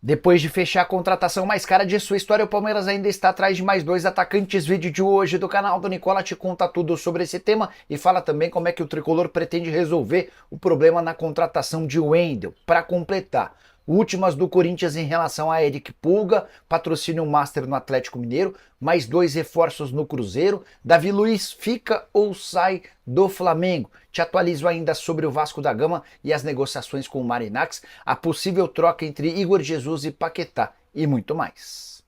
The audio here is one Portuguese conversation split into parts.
Depois de fechar a contratação mais cara de sua história, o Palmeiras ainda está atrás de mais dois atacantes. Vídeo de hoje do canal do Nicola te conta tudo sobre esse tema e fala também como é que o tricolor pretende resolver o problema na contratação de Wendel. Para completar, últimas do Corinthians em relação a Eric Pulga, patrocínio Master no Atlético Mineiro, mais dois reforços no Cruzeiro, Davi Luiz fica ou sai do Flamengo. Te atualizo ainda sobre o Vasco da Gama e as negociações com o Marinacks, a possível troca entre Igor Jesus e Paquetá e muito mais.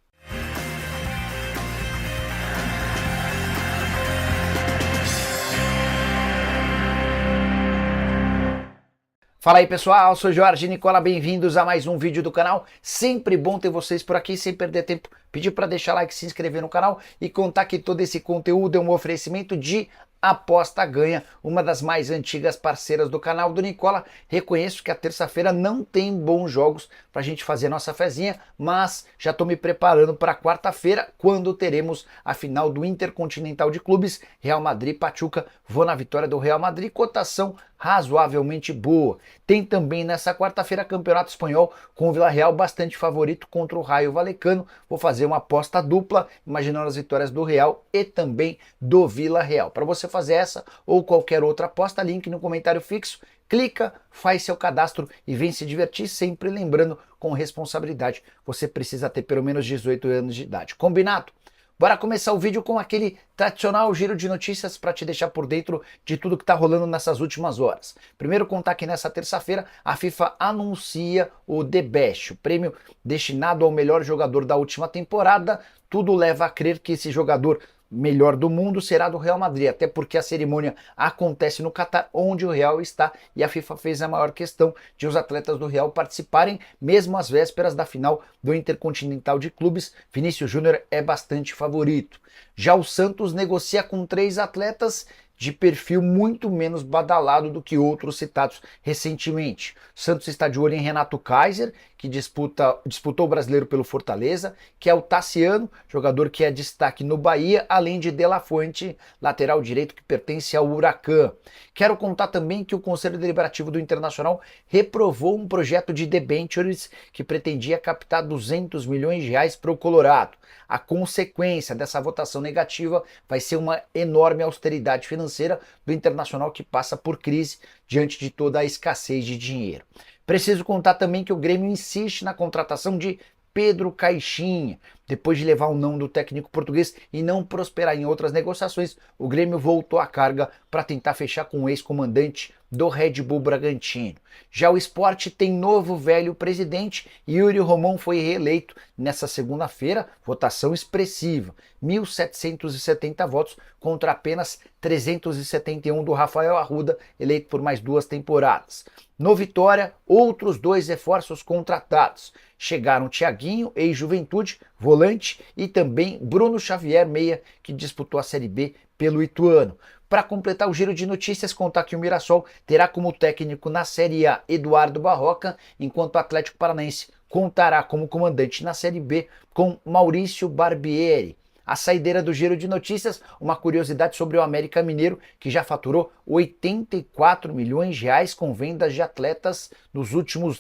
Fala aí pessoal, sou Jorge Nicola, bem-vindos a mais um vídeo do canal. Sempre bom ter vocês por aqui, sem perder tempo. Pedir para deixar like, se inscrever no canal e contar que todo esse conteúdo é um oferecimento de Aposta Ganha, uma das mais antigas parceiras do canal do Nicola. Reconheço que a terça-feira não tem bons jogos para a gente fazer nossa fezinha, mas já estou me preparando para quarta-feira, quando teremos a final do Intercontinental de Clubes, Real Madrid-Pachuca. Vou na vitória do Real Madrid, cotação razoavelmente boa. Tem também nessa quarta-feira Campeonato Espanhol com o Villarreal bastante favorito contra o Rayo Vallecano. Vou fazer uma aposta dupla, imaginando as vitórias do Real e também do Villarreal. Para você fazer essa ou qualquer outra aposta, link no comentário fixo. Clica, faz seu cadastro e vem se divertir, sempre lembrando com responsabilidade. Você precisa ter pelo menos 18 anos de idade. Combinado? Bora começar o vídeo com aquele tradicional giro de notícias para te deixar por dentro de tudo que está rolando nessas últimas horas. Primeiro contar que nessa terça-feira a FIFA anuncia o The Best, o prêmio destinado ao melhor jogador da última temporada. Tudo leva a crer que esse jogador melhor do mundo será do Real Madrid, até porque a cerimônia acontece no Catar, onde o Real está, e a FIFA fez a maior questão de os atletas do Real participarem, mesmo às vésperas da final do Intercontinental de Clubes. Vinícius Júnior é bastante favorito. Já o Santos negocia com 3 atletas de perfil muito menos badalado do que outros citados recentemente. O Santos está de olho em Renato Kaiser, que disputou o brasileiro pelo Fortaleza, que é o Tassiano, jogador que é destaque no Bahia, além de De La Fuente, lateral direito que pertence ao Huracan. Quero contar também que o Conselho Deliberativo do Internacional reprovou um projeto de debentures que pretendia captar 200 milhões de reais para o Colorado. A consequência dessa votação negativa vai ser uma enorme austeridade financeira do Internacional, que passa por crise diante de toda a escassez de dinheiro. Preciso contar também que o Grêmio insiste na contratação de Pedro Caixinha. Depois de levar o não do técnico português e não prosperar em outras negociações, o Grêmio voltou à carga para tentar fechar com o ex-comandante do Red Bull Bragantino. Já o Sport tem novo velho presidente e Yuri Romão foi reeleito nessa segunda-feira, votação expressiva, 1.770 votos contra apenas 371 do Rafael Arruda, eleito por mais 2 temporadas. No Vitória, outros 2 reforços contratados. Chegaram Thiaguinho, ex-Juventude, volante, e também Bruno Xavier, meia, que disputou a Série B pelo Ituano. Para completar o giro de notícias, contar que o Mirassol terá como técnico na Série A Eduardo Barroca, enquanto o Atlético Paranaense contará como comandante na Série B com Maurício Barbieri. A saideira do giro de notícias, uma curiosidade sobre o América Mineiro, que já faturou 84 milhões de reais com vendas de atletas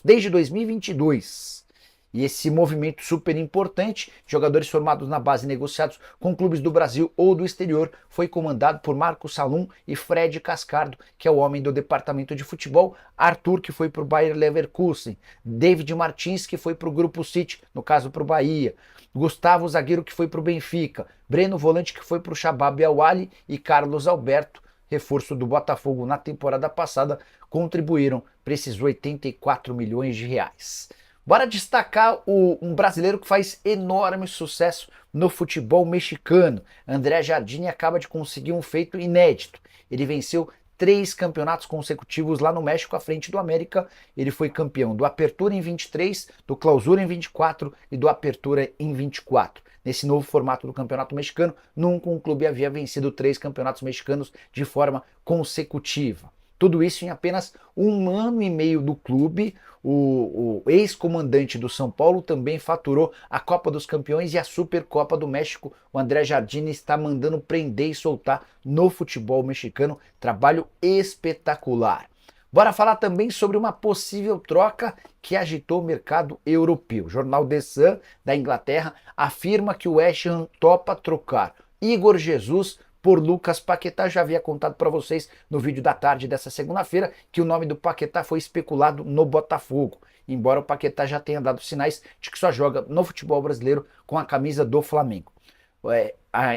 desde 2022. E esse movimento super importante, jogadores formados na base negociados com clubes do Brasil ou do exterior, foi comandado por Marcos Salum e Fred Cascardo, que é o homem do departamento de futebol, Arthur, que foi para o Bayer Leverkusen, David Martins, que foi para o Grupo City, no caso para o Bahia, Gustavo, zagueiro, que foi para o Benfica, Breno, volante, que foi para o Shabab Al-Ahly, e Carlos Alberto, reforço do Botafogo na temporada passada, contribuíram para esses 84 milhões de reais. Bora destacar um brasileiro que faz enorme sucesso no futebol mexicano. André Jardine acaba de conseguir um feito inédito. Ele venceu 3 campeonatos consecutivos lá no México à frente do América. Ele foi campeão do Apertura em 23, do Clausura em 24 e do Apertura em 24. Nesse novo formato do campeonato mexicano, nunca um clube havia vencido 3 campeonatos mexicanos de forma consecutiva. Tudo isso em apenas 1 ano e meio do clube. O ex-comandante do São Paulo também faturou a Copa dos Campeões e a Supercopa do México. O André Jardine está mandando prender e soltar no futebol mexicano. Trabalho espetacular. Bora falar também sobre uma possível troca que agitou o mercado europeu. O jornal The Sun, da Inglaterra, afirma que o West Ham topa trocar Igor Jesus por Lucas Paquetá. Já havia contado para vocês no vídeo da tarde dessa segunda-feira que o nome do Paquetá foi especulado no Botafogo, embora o Paquetá já tenha dado sinais de que só joga no futebol brasileiro com a camisa do Flamengo.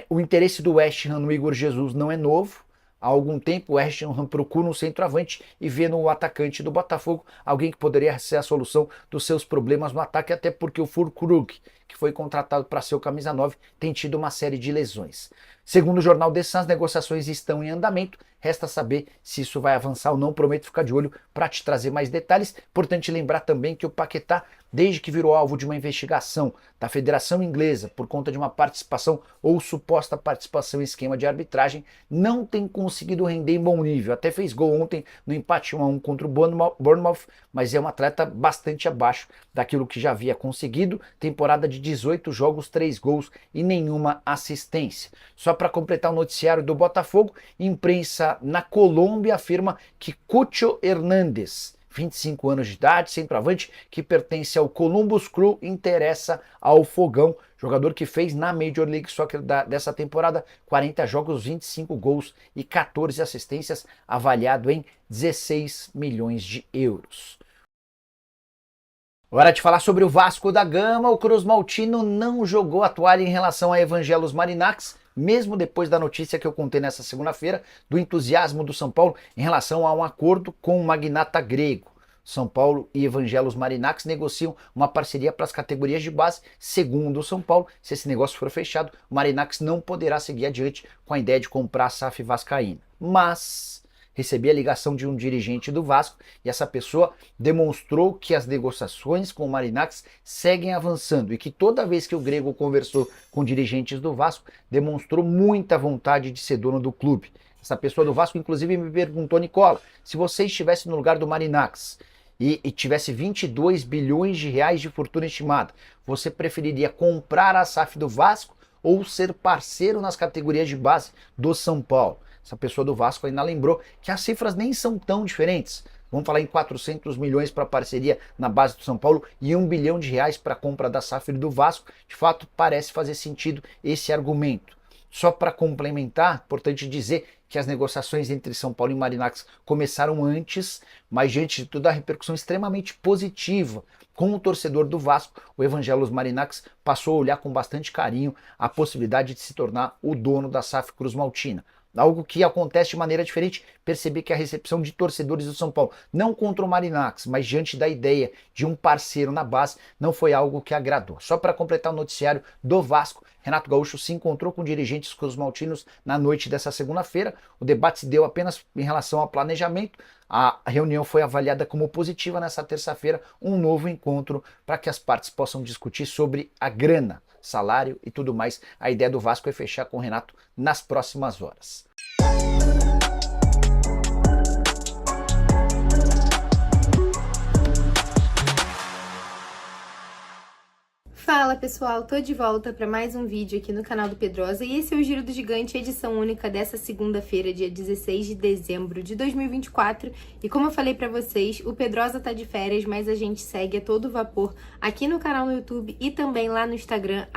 O interesse do West Ham no Igor Jesus não é novo. Há algum tempo o West Ham procura um centroavante e vê no atacante do Botafogo alguém que poderia ser a solução dos seus problemas no ataque, até porque o Füllkrug, que foi contratado para ser o camisa 9, tem tido uma série de lesões. Segundo o jornal The Sun, as negociações estão em andamento, resta saber se isso vai avançar ou não. Prometo ficar de olho para te trazer mais detalhes. Importante lembrar também que o Paquetá, desde que virou alvo de uma investigação da Federação Inglesa por conta de uma participação ou suposta participação em esquema de arbitragem, não tem conseguido render em bom nível. Até fez gol ontem no empate 1-1 contra o Bournemouth, mas é um atleta bastante abaixo daquilo que já havia conseguido. Temporada de 18 jogos, 3 gols e nenhuma assistência. Só para completar o noticiário do Botafogo, imprensa na Colômbia afirma que Cucho Hernández, 25 anos de idade, centroavante, que pertence ao Columbus Crew, interessa ao Fogão, jogador que fez na Major League Soccer dessa temporada 40 jogos, 25 gols e 14 assistências, avaliado em 16 milhões de euros. Hora de falar sobre o Vasco da Gama. O Cruz Maltino não jogou a toalha em relação a Evangelos Marinacs, mesmo depois da notícia que eu contei nessa segunda-feira do entusiasmo do São Paulo em relação a um acordo com o magnata grego. São Paulo e Evangelos Marinacs negociam uma parceria para as categorias de base. Segundo o São Paulo, se esse negócio for fechado, o Marinacs não poderá seguir adiante com a ideia de comprar a SAF vascaína. Mas recebi a ligação de um dirigente do Vasco e essa pessoa demonstrou que as negociações com o Marinacs seguem avançando e que toda vez que o grego conversou com dirigentes do Vasco, demonstrou muita vontade de ser dono do clube. Essa pessoa do Vasco inclusive me perguntou: Nicola, se você estivesse no lugar do Marinacs e tivesse 22 bilhões de reais de fortuna estimada, você preferiria comprar a SAF do Vasco ou ser parceiro nas categorias de base do São Paulo? Essa pessoa do Vasco ainda lembrou que as cifras nem são tão diferentes. Vamos falar em 400 milhões para parceria na base do São Paulo e 1 bilhão de reais para a compra da SAF do Vasco. De fato, parece fazer sentido esse argumento. Só para complementar, importante dizer que as negociações entre São Paulo e Marinacs começaram antes, mas diante de toda a repercussão extremamente positiva com o torcedor do Vasco, o Evangelos Marinacs passou a olhar com bastante carinho a possibilidade de se tornar o dono da SAF Cruz Maltina. Algo que acontece de maneira diferente. Percebi que a recepção de torcedores do São Paulo, não contra o Marinacs, mas diante da ideia de um parceiro na base, não foi algo que agradou. Só para completar o noticiário do Vasco, Renato Gaúcho se encontrou com dirigentes cruzmaltinos na noite dessa segunda-feira. O debate se deu apenas em relação ao planejamento. A reunião foi avaliada como positiva nessa terça-feira, um novo encontro para que as partes possam discutir sobre a grana, salário e tudo mais. A ideia do Vasco é fechar com o Renato nas próximas horas. Fala pessoal, tô de volta para mais um vídeo aqui no canal do Pedrosa e esse é o Giro do Gigante, edição única dessa segunda-feira, dia 16 de dezembro de 2024. E como eu falei para vocês, o Pedrosa tá de férias, mas a gente segue a todo vapor aqui no canal no YouTube e também lá no Instagram,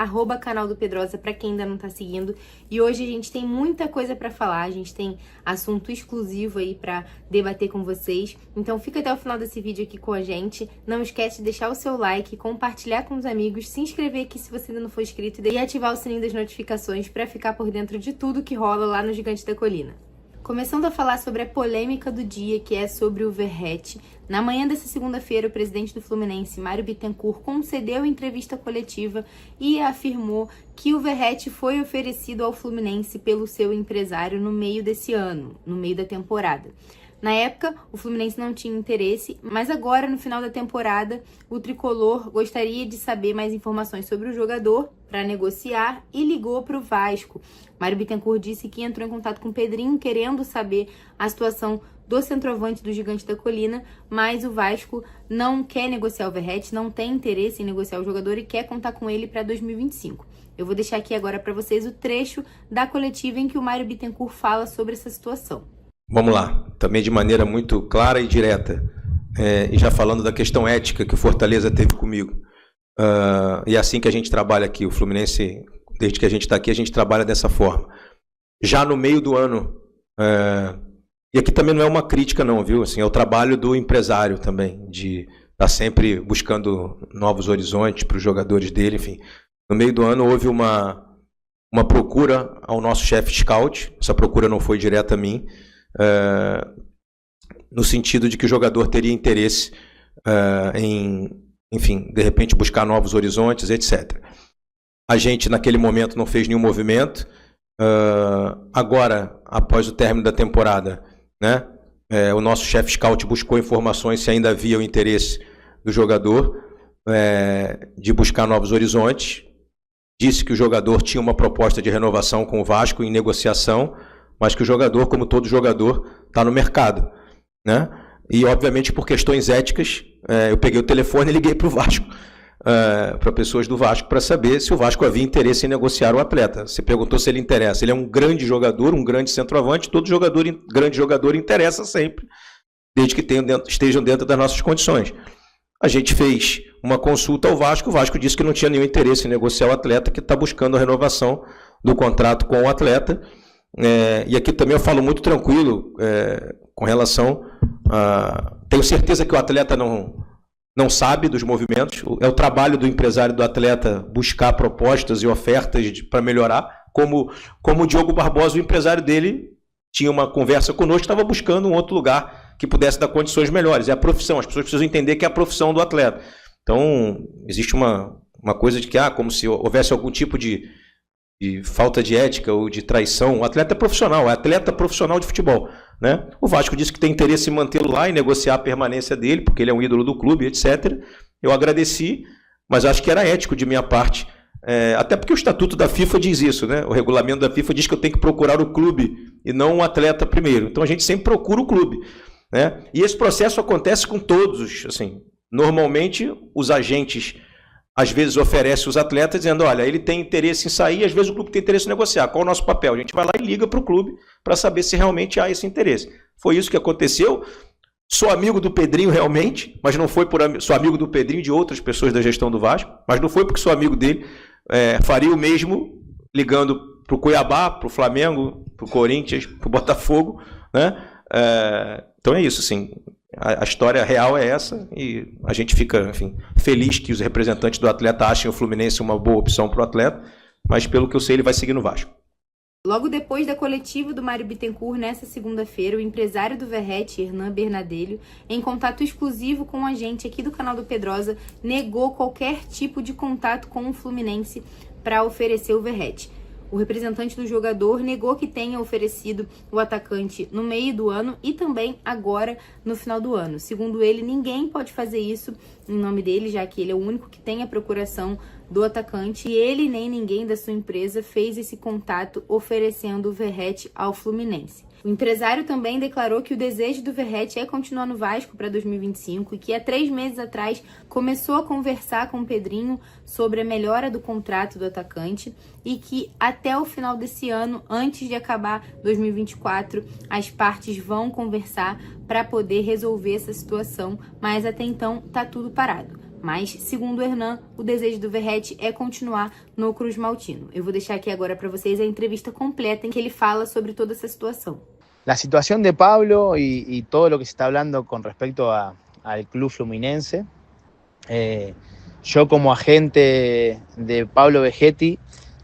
@canal do Pedrosa, para quem ainda não tá seguindo. E hoje a gente tem muita coisa para falar, a gente tem assunto exclusivo aí para debater com vocês. Então fica até o final desse vídeo aqui com a gente. Não esquece de deixar o seu like, compartilhar com os amigos, se inscrever aqui se você ainda não for inscrito e ativar o sininho das notificações para ficar por dentro de tudo que rola lá no Gigante da Colina. Começando a falar sobre a polêmica do dia, que é sobre o Verratti. Na manhã dessa segunda-feira, o presidente do Fluminense, Mário Bittencourt, concedeu entrevista coletiva e afirmou que o Verratti foi oferecido ao Fluminense pelo seu empresário no meio desse ano, no meio da temporada. Na época, o Fluminense não tinha interesse, mas agora, no final da temporada, o tricolor gostaria de saber mais informações sobre o jogador para negociar e ligou para o Vasco. Mário Bittencourt disse que entrou em contato com o Pedrinho querendo saber a situação do centroavante do Gigante da Colina, mas o Vasco não quer negociar o Verratti, não tem interesse em negociar o jogador e quer contar com ele para 2025. Eu vou deixar aqui agora para vocês o trecho da coletiva em que o Mário Bittencourt fala sobre essa situação. Vamos lá, também de maneira muito clara e direta, e já falando da questão ética que o Fortaleza teve comigo. E é assim que a gente trabalha aqui, o Fluminense, desde que a gente está aqui, a gente trabalha dessa forma. Já no meio do ano, e aqui também não é uma crítica não, viu? Assim, é o trabalho do empresário também, de estar sempre buscando novos horizontes para os jogadores dele, enfim. No meio do ano houve uma procura ao nosso chefe scout, essa procura não foi direta a mim, no sentido de que o jogador teria interesse em, enfim, de repente buscar novos horizontes, etc. A gente, naquele momento, não fez nenhum movimento. Agora, após o término da temporada, né, o nosso chefe scout buscou informações se ainda havia o interesse do jogador de buscar novos horizontes. Disse que o jogador tinha uma proposta de renovação com o Vasco em negociação, mas que o jogador, como todo jogador, está no mercado, né? E, obviamente, por questões éticas, eu peguei o telefone e liguei para o Vasco, para pessoas do Vasco, para saber se o Vasco havia interesse em negociar o atleta. Você perguntou se ele interessa. Ele é um grande jogador, um grande centroavante, todo grande jogador interessa sempre, desde que estejam dentro das nossas condições. A gente fez uma consulta ao Vasco, o Vasco disse que não tinha nenhum interesse em negociar o atleta, que está buscando a renovação do contrato com o atleta. E aqui também eu falo muito tranquilo com relação a... Tenho certeza que o atleta não sabe dos movimentos, é o trabalho do empresário do atleta buscar propostas e ofertas para melhorar, como o Diogo Barbosa, o empresário dele, tinha uma conversa conosco, estava buscando um outro lugar que pudesse dar condições melhores. É a profissão, as pessoas precisam entender que é a profissão do atleta. Então, existe uma coisa de que, como se houvesse algum tipo de falta de ética ou de traição. O atleta é profissional, é atleta profissional de futebol, né? O Vasco disse que tem interesse em mantê-lo lá e negociar a permanência dele, porque ele é um ídolo do clube, etc. Eu agradeci, mas acho que era ético de minha parte, até porque o estatuto da FIFA diz isso, né? O regulamento da FIFA diz que eu tenho que procurar o clube e não o atleta primeiro. Então a gente sempre procura o clube, né? E esse processo acontece com todos, assim. Normalmente os agentes às vezes oferece os atletas dizendo, olha, ele tem interesse em sair, às vezes o clube tem interesse em negociar. Qual é o nosso papel? A gente vai lá e liga para o clube para saber se realmente há esse interesse. Foi isso que aconteceu. Sou amigo do Pedrinho realmente, mas não foi sou amigo do Pedrinho e de outras pessoas da gestão do Vasco, mas não foi porque sou amigo dele. Faria o mesmo ligando para o Cuiabá, para o Flamengo, para o Corinthians, para o Botafogo, né? Então é isso, assim. A história real é essa e a gente fica, enfim, feliz que os representantes do atleta achem o Fluminense uma boa opção para o atleta, mas pelo que eu sei ele vai seguir no Vasco. Logo depois da coletiva do Mário Bittencourt, nessa segunda-feira, o empresário do Verratti, Hernan Bernadelho, em contato exclusivo com a gente aqui do canal do Pedrosa, negou qualquer tipo de contato com o Fluminense para oferecer o Verratti. O representante do jogador negou que tenha oferecido o atacante no meio do ano e também agora no final do ano. Segundo ele, ninguém pode fazer isso em nome dele, já que ele é o único que tem a procuração do atacante e ele nem ninguém da sua empresa fez esse contato oferecendo o Verratti ao Fluminense. O empresário também declarou que o desejo do Verratti é continuar no Vasco para 2025 e que há 3 meses atrás começou a conversar com o Pedrinho sobre a melhora do contrato do atacante e que até o final desse ano, antes de acabar 2024, as partes vão conversar para poder resolver essa situação, mas até então tá tudo parado. Mas, segundo o Hernan, o desejo do Verratti é continuar no Cruz Maltino. Eu vou deixar aqui agora para vocês a entrevista completa em que ele fala sobre toda essa situação. La situación de Pablo y todo lo que se está hablando con respecto al club fluminense. Yo como agente de Pablo Vegetti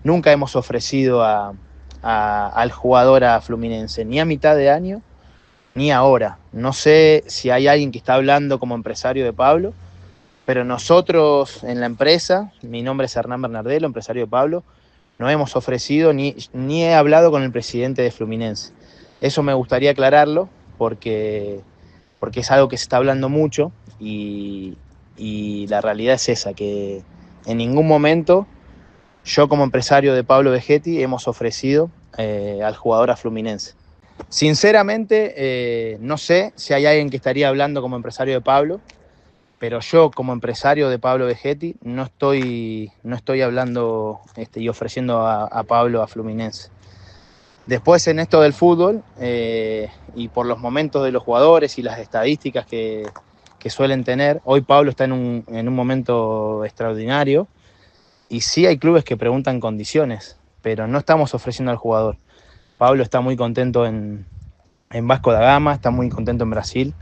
nunca hemos ofrecido al jugador a Fluminense, ni a mitad de año, ni ahora. No sé si hay alguien que está hablando como empresario de Pablo, pero nosotros en la empresa, mi nombre es Hernán Bernardelo, empresario de Pablo, no hemos ofrecido ni he hablado con el presidente de Fluminense. Eso me gustaría aclararlo porque es algo que se está hablando mucho y la realidad es esa, que en ningún momento yo como empresario de Pablo Vegetti hemos ofrecido al jugador a Fluminense. Sinceramente, no sé si hay alguien que estaría hablando como empresario de Pablo, pero yo como empresario de Pablo Vegetti no estoy hablando y ofreciendo a Pablo a Fluminense. Después en esto del fútbol y por los momentos de los jugadores y las estadísticas que suelen tener, hoy Pablo está en un momento extraordinario y sí hay clubes que preguntan condiciones, pero no estamos ofreciendo al jugador. Pablo está muy contento en Vasco da Gama, está muy contento en Brasil,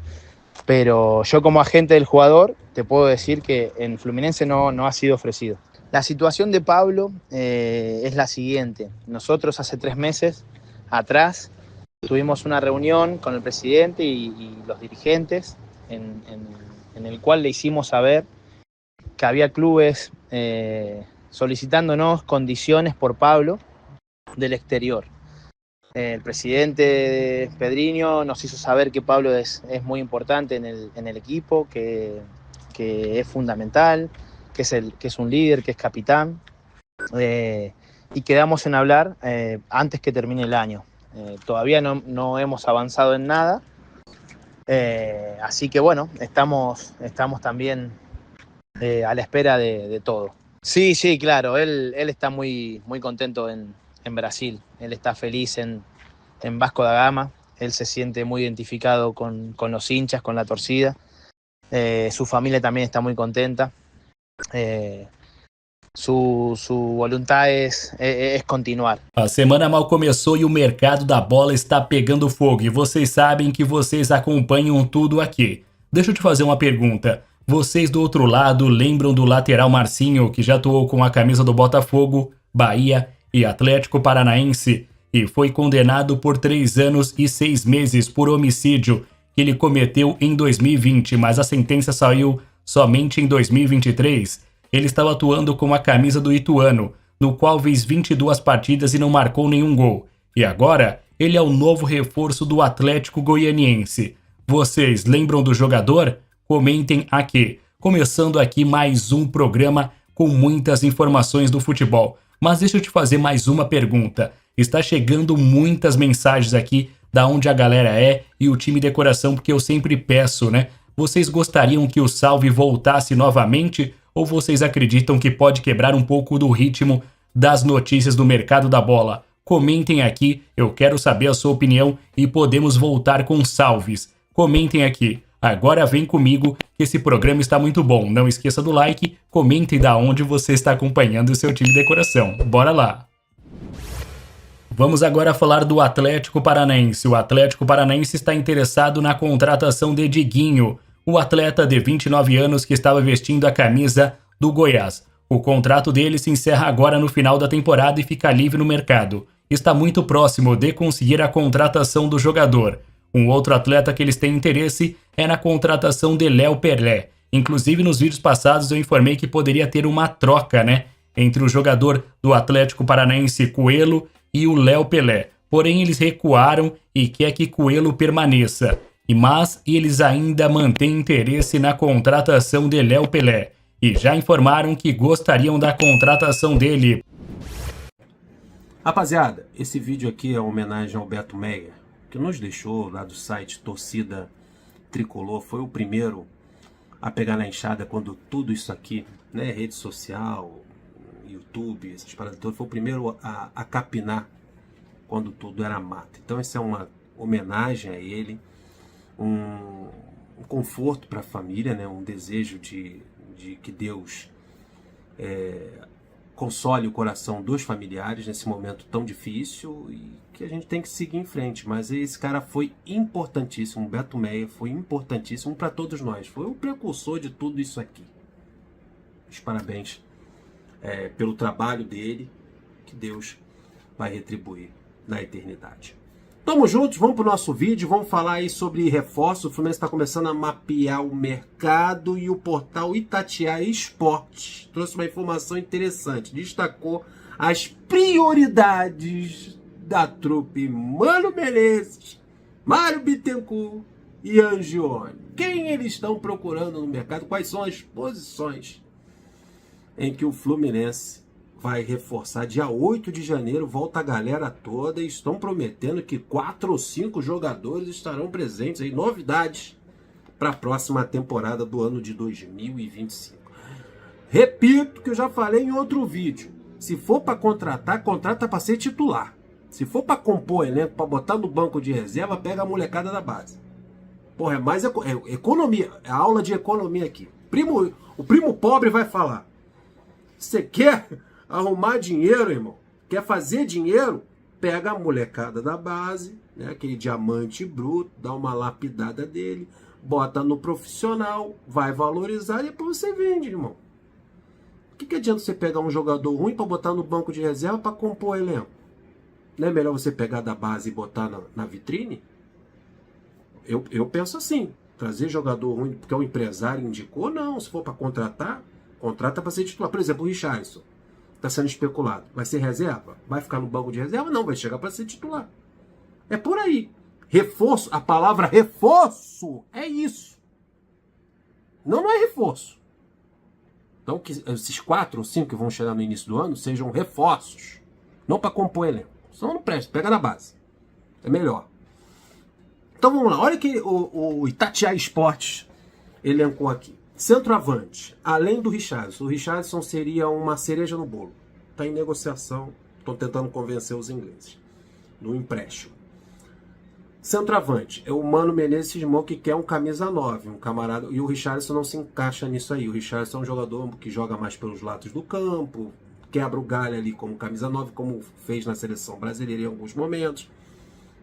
pero yo como agente del jugador te puedo decir que en Fluminense no ha sido ofrecido. La situación de Pablo es la siguiente. Nosotros hace 3 meses atrás tuvimos una reunión con el presidente y los dirigentes en el cual le hicimos saber que había clubes solicitándonos condiciones por Pablo del exterior. El presidente Pedrinho nos hizo saber que Pablo es muy importante en el equipo, que es fundamental, que es un líder, que es capitán, y quedamos en hablar antes que termine el año. Todavía no hemos avanzado en nada, así que bueno, estamos también a la espera de todo. Sí, claro, él está muy contento en Brasil, él está feliz en Vasco da Gama, él se siente muy identificado con los hinchas, con la torcida, su familia también está muy contenta. Su voluntad es continuar. A semana mal começou e o mercado da bola está pegando fogo. E vocês sabem que vocês acompanham tudo aqui. Deixa eu te fazer uma pergunta. Vocês do outro lado lembram do lateral Marcinho, que já atuou com a camisa do Botafogo, Bahia e Atlético Paranaense e foi condenado por 3 anos e 6 meses por homicídio que ele cometeu em 2020, mas a sentença saiu somente em 2023. Ele estava atuando com a camisa do Ituano, no qual fez 22 partidas e não marcou nenhum gol. E agora, ele é o novo reforço do Atlético Goianiense. Vocês lembram do jogador? Comentem aqui. Começando aqui mais um programa com muitas informações do futebol. Mas deixa eu te fazer mais uma pergunta. Está chegando muitas mensagens aqui da onde a galera é e o time decoração, porque eu sempre peço, né? Vocês gostariam que o Salve voltasse novamente? Ou vocês acreditam que pode quebrar um pouco do ritmo das notícias do mercado da bola? Comentem aqui, eu quero saber a sua opinião e podemos voltar com salves. Comentem aqui. Agora vem comigo que esse programa está muito bom. Não esqueça do like, comentem da onde você está acompanhando o seu time de decoração. Bora lá! Vamos agora falar do Atlético Paranaense. O Atlético Paranaense está interessado na contratação de Diguinho, o atleta de 29 anos que estava vestindo a camisa do Goiás. O contrato dele se encerra agora no final da temporada e fica livre no mercado. Está muito próximo de conseguir a contratação do jogador. Um outro atleta que eles têm interesse é na contratação de Léo Pelé. Inclusive nos vídeos passados eu informei que poderia ter uma troca, né, entre o jogador do Atlético Paranaense Coelho e o Léo Pelé. Porém eles recuaram e quer que Coelho permaneça. Mas eles ainda mantêm interesse na contratação de Léo Pelé e já informaram que gostariam da contratação dele. Rapaziada, esse vídeo aqui é uma homenagem ao Beto Meyer, que nos deixou lá do site Torcida Tricolor. Foi o primeiro a pegar na enxada quando tudo isso aqui, né, rede social, YouTube, essas paradas todas, foi o primeiro a capinar quando tudo era mato. Então essa é uma homenagem a ele. Um conforto para a família, né? Um desejo de que Deus console o coração dos familiares nesse momento tão difícil e que a gente tem que seguir em frente. Mas esse cara foi importantíssimo, o Beto Meyer foi importantíssimo para todos nós, foi o precursor de tudo isso aqui. Os parabéns pelo trabalho dele, que Deus vai retribuir na eternidade. Tamo juntos, vamos pro nosso vídeo, vamos falar aí sobre reforço. O Fluminense está começando a mapear o mercado e o portal Itatiaia Esportes trouxe uma informação interessante, destacou as prioridades da trupe Mano Menezes, Mário Bittencourt e Angione. Quem eles estão procurando no mercado, quais são as posições em que o Fluminense vai reforçar. Dia 8 de janeiro, volta a galera toda e estão prometendo que 4 ou 5 jogadores estarão presentes aí, novidades para a próxima temporada do ano de 2025. Repito que eu já falei em outro vídeo, se for para contratar, contrata para ser titular. Se for para compor elenco, para botar no banco de reserva, pega a molecada da base. Porra, é mais economia, é aula de economia aqui. O primo pobre vai falar. Você quer arrumar dinheiro, irmão? Quer fazer dinheiro? Pega a molecada da base, né, aquele diamante bruto, dá uma lapidada dele, bota no profissional, vai valorizar e depois você vende, irmão. O que adianta você pegar um jogador ruim para botar no banco de reserva para compor elenco? Não é melhor você pegar da base e botar na vitrine? Eu penso assim, trazer jogador ruim porque o empresário indicou, não. Se for para contratar, contrata para ser titular. Por exemplo, o Richarlison está sendo especulado. Vai ser reserva? Vai ficar no banco de reserva? Não, vai chegar para ser titular. É por aí. Reforço, a palavra reforço é isso. Não é reforço. Então, que esses 4 ou 5 que vão chegar no início do ano sejam reforços. Não para compor elenco. Senão não presta, pega na base. É melhor. Então vamos lá. Olha que o Itatiaia Esportes elencou aqui. Centroavante, além do Richarlison. O Richarlison seria uma cereja no bolo. Está em negociação. Estão tentando convencer os ingleses. No empréstimo. Centroavante, é o Mano Menezes cismou que quer um camisa 9, um camarada, e o Richarlison não se encaixa nisso aí. O Richarlison é um jogador que joga mais pelos lados do campo, quebra o galho ali como camisa 9, como fez na seleção brasileira em alguns momentos.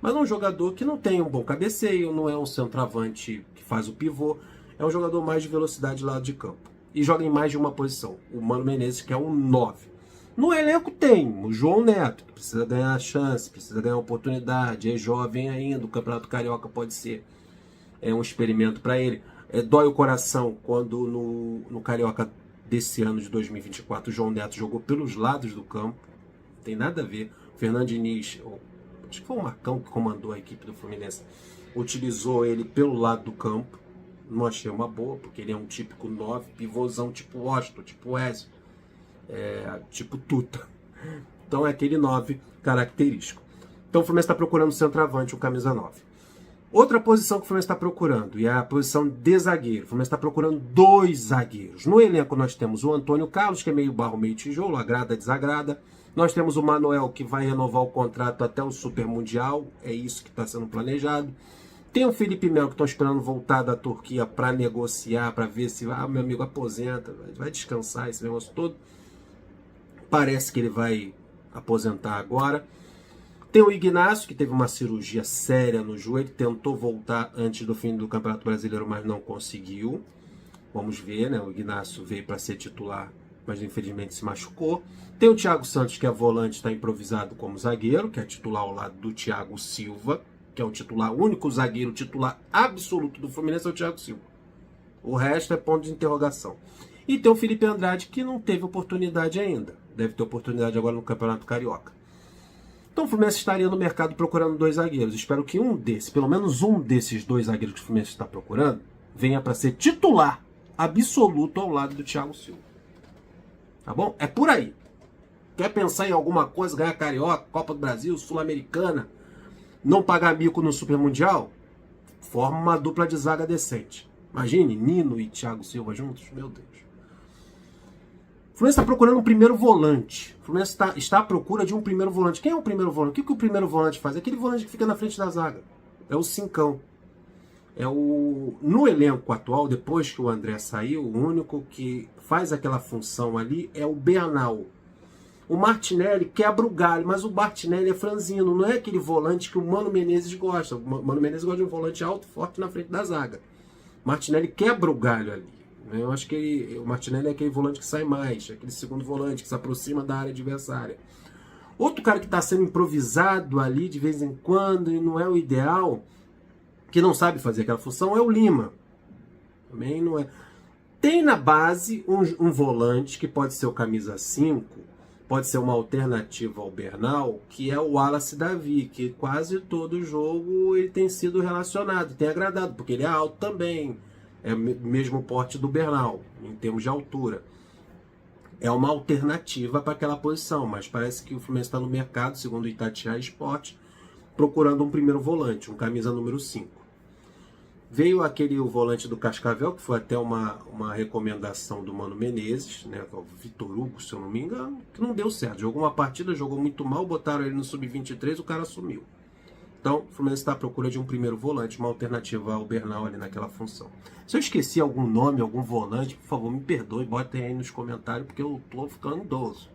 Mas é um jogador que não tem um bom cabeceio, não é um centroavante que faz o pivô, é um jogador mais de velocidade lá de campo. E joga em mais de uma posição. O Mano Menezes, que é um 9. No elenco tem o João Neto, que precisa ganhar chance, precisa ganhar oportunidade, é jovem ainda, o Campeonato Carioca pode ser um experimento para ele. Dói o coração quando no Carioca desse ano de 2024 o João Neto jogou pelos lados do campo, não tem nada a ver. O Fernando Diniz, acho que foi o Marcão que comandou a equipe do Fluminense, utilizou ele pelo lado do campo, não achei uma boa, porque ele é um típico 9, pivôzão tipo Washington, tipo Wesley. Tipo Tuta. Então é aquele 9 característico. Então o Fluminense está procurando centroavante, um camisa 9. Outra posição que o Fluminense está procurando, e é a posição de zagueiro. O Fluminense está procurando 2 zagueiros. No elenco nós temos o Antônio Carlos, que é meio barro, meio tijolo, agrada, desagrada. Nós temos o Manuel, que vai renovar o contrato até o Super Mundial. É isso que está sendo planejado. Tem o Felipe Melo, que estão esperando voltar da Turquia para negociar, para ver se, meu amigo, aposenta, vai descansar esse negócio todo. Parece que ele vai aposentar agora. Tem o Ignacio, que teve uma cirurgia séria no joelho, tentou voltar antes do fim do Campeonato Brasileiro, mas não conseguiu. Vamos ver, né? O Ignacio veio para ser titular, mas infelizmente se machucou. Tem o Thiago Santos, que é volante, está improvisado como zagueiro, que é titular ao lado do Thiago Silva, que é o titular, o único zagueiro titular absoluto do Fluminense é o Thiago Silva. O resto é ponto de interrogação. E tem o Felipe Andrade, que não teve oportunidade ainda. Deve ter oportunidade agora no Campeonato Carioca. Então o Fluminense estaria no mercado procurando 2 zagueiros. Espero que pelo menos um desses 2 zagueiros que o Fluminense está procurando, venha para ser titular absoluto ao lado do Thiago Silva. Tá bom? É por aí. Quer pensar em alguma coisa, ganhar Carioca, Copa do Brasil, Sul-Americana, não pagar mico no Super Mundial? Forma uma dupla de zaga decente. Imagine Nino e Thiago Silva juntos. Meu Deus. O Fluminense está procurando um primeiro volante. O Fluminense está à procura de um primeiro volante. Quem é o primeiro volante? O que o primeiro volante faz? É aquele volante que fica na frente da zaga. É o cincão. No elenco atual, depois que o André saiu, o único que faz aquela função ali é o Bernal. O Martinelli quebra o galho, mas o Martinelli é franzino. Não é aquele volante que o Mano Menezes gosta. O Mano Menezes gosta de um volante alto, forte na frente da zaga. O Martinelli quebra o galho ali. Eu acho que o Martinelli é aquele volante que sai mais, aquele segundo volante que se aproxima da área adversária. Outro cara que está sendo improvisado ali de vez em quando e não é o ideal, que não sabe fazer aquela função, é o Lima. Também não é. Tem na base um volante que pode ser o camisa 5, pode ser uma alternativa ao Bernal, que é o Wallace Davi, que quase todo jogo ele tem sido relacionado, tem agradado, porque ele é alto também. É o mesmo porte do Bernal, em termos de altura. É uma alternativa para aquela posição, mas parece que o Fluminense está no mercado, segundo o Itatiaia Esportes, procurando um primeiro volante, um camisa número 5. Veio o volante do Cascavel, que foi até uma recomendação do Mano Menezes, né, o Vitor Hugo, se eu não me engano, que não deu certo. Jogou uma partida, jogou muito mal, botaram ele no Sub-23, o cara sumiu. Então, o Fluminense está à procura de um primeiro volante, uma alternativa ao Bernal ali naquela função. Se eu esqueci algum nome, algum volante, por favor, me perdoe, botem aí nos comentários, porque eu tô ficando idoso.